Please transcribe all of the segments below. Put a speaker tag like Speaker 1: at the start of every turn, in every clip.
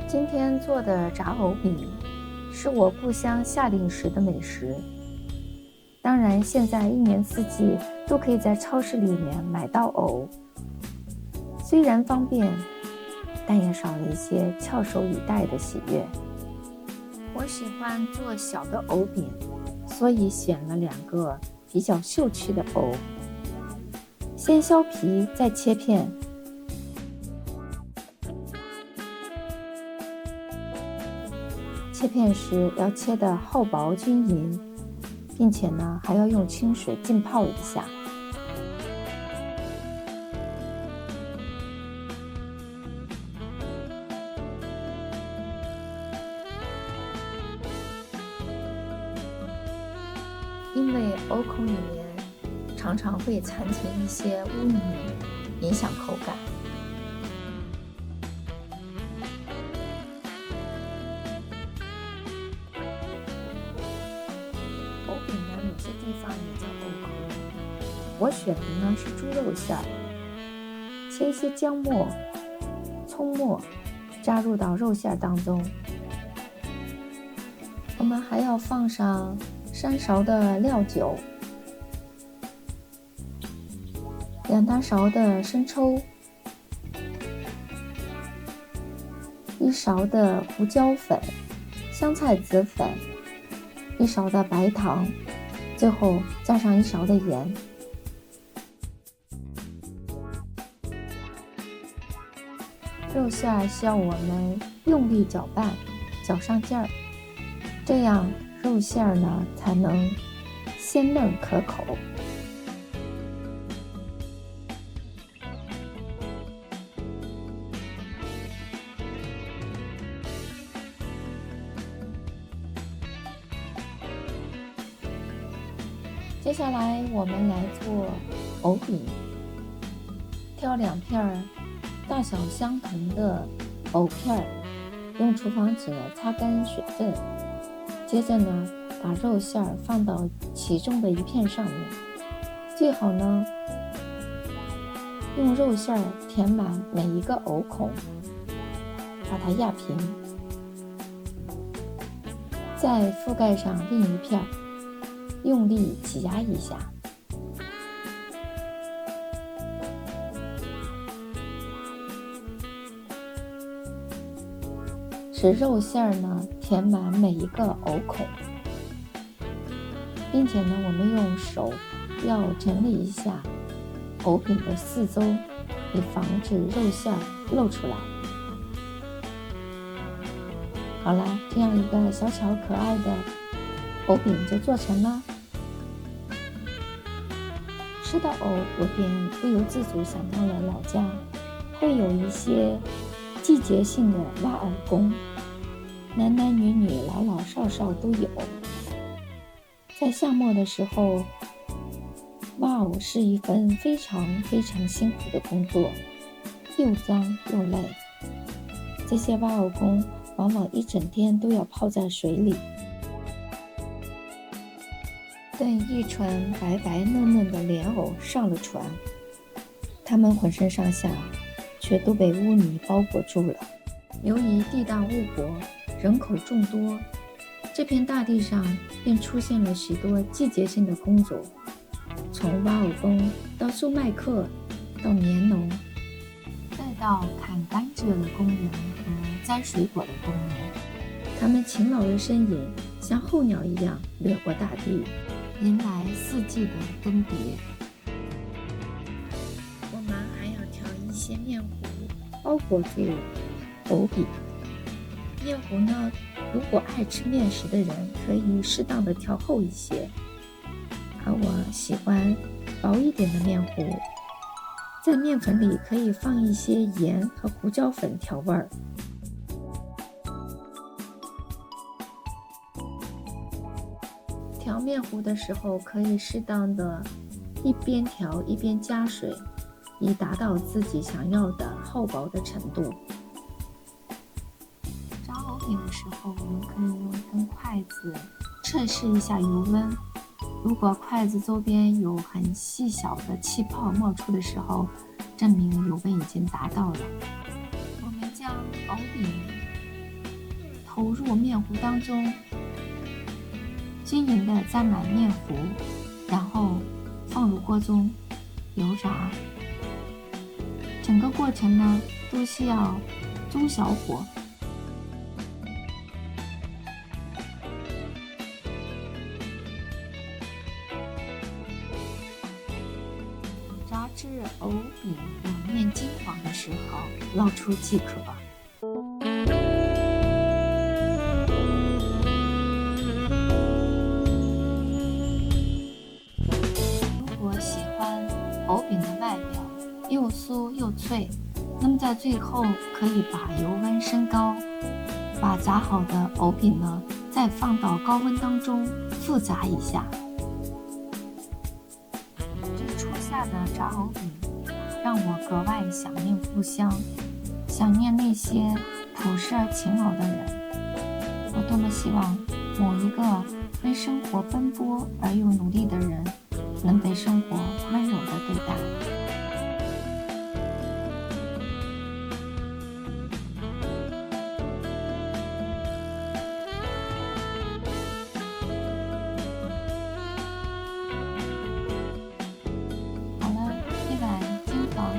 Speaker 1: 今天做的炸藕饼是我故乡夏令时的美食。当然，现在一年四季都可以在超市里面买到藕，虽然方便，但也少了一些翘首以待的喜悦。我喜欢做小的藕饼，所以选了2个比较秀气的藕，先削皮，再切片。切片时要切得厚薄均匀，并且呢还要用清水浸泡一下。因为藕孔里面常常会残存一些污泥，影响口感。藕饼呢，有些地方也叫藕壳。我选的呢是猪肉馅儿，切一些姜末、葱末，加入到肉馅当中。我们还要放上3勺的料酒，2大勺的生抽，1勺的胡椒粉、香菜籽粉，1勺的白糖，最后加上1勺的盐。肉馅需要我们用力搅拌，搅上劲儿，这样肉馅呢才能鲜嫩可口。接下来我们来做藕饼，挑2片大小相同的藕片，用厨房纸擦干水分。接着呢，把肉馅放到其中的1片上面，最好呢用肉馅填满每一个藕孔，把它压平，再覆盖上另1片，用力挤压一下。使肉馅呢填满每一个藕孔，并且呢我们用手要整理一下藕饼的四周，以防止肉馅露出来。好了，这样一个小巧可爱的藕饼就做成了。吃到藕，有点不由自主想到了老家，会有一些季节性的挖藕工，男男女女、老老少少都有。在夏末的时候，挖藕是一份非常非常辛苦的工作，又脏又累。这些挖藕工往往一整天都要泡在水里，等一船白白嫩嫩的莲藕上了船，它们浑身上下却都被污泥包裹住了。由于地大物博，人口众多，这片大地上便出现了许多季节性的工作，从挖藕工到收麦克，到棉农，再到砍甘蔗的工人和摘水果的工人。他们勤劳的身影像候鸟一样掠过大地，迎来四季的更迭。我们还要调一些面糊，包裹住藕饼。面糊呢，如果爱吃面食的人可以适当的调厚一些，而我喜欢薄一点的面糊。在面粉里可以放一些盐和胡椒粉调味儿。调面糊的时候可以适当的一边调一边加水，以达到自己想要的厚薄的程度。炸藕饼的时候，我们可以用一根筷子测试一下油温，如果筷子周边有很细小的气泡冒出的时候，证明油温已经达到了。我们将藕饼投入面糊当中，均匀地沾满面糊，然后放入锅中油炸。整个过程呢都需要中小火。炸至藕饼两面金黄的时候，捞出即可。如果喜欢藕饼的外表又酥又脆，那么在最后可以把油温升高，把炸好的藕饼呢再放到高温当中复炸一下。这初夏的炸藕饼让我格外想念故乡，想念那些朴实而勤劳的人。我多么希望某一个为生活奔波而又努力的人能被生活温柔地对待。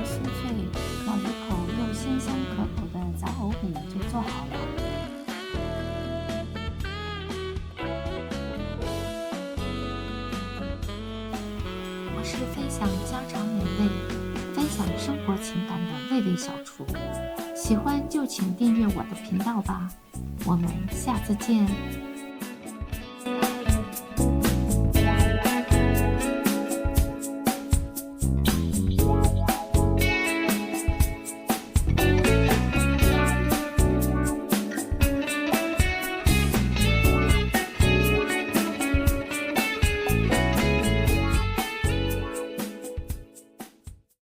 Speaker 1: 酥脆、咬一口又鲜香可口的炸藕饼就做好了。我是分享家常美味、分享生活情感的味味小厨，喜欢就请订阅我的频道吧。我们下次见。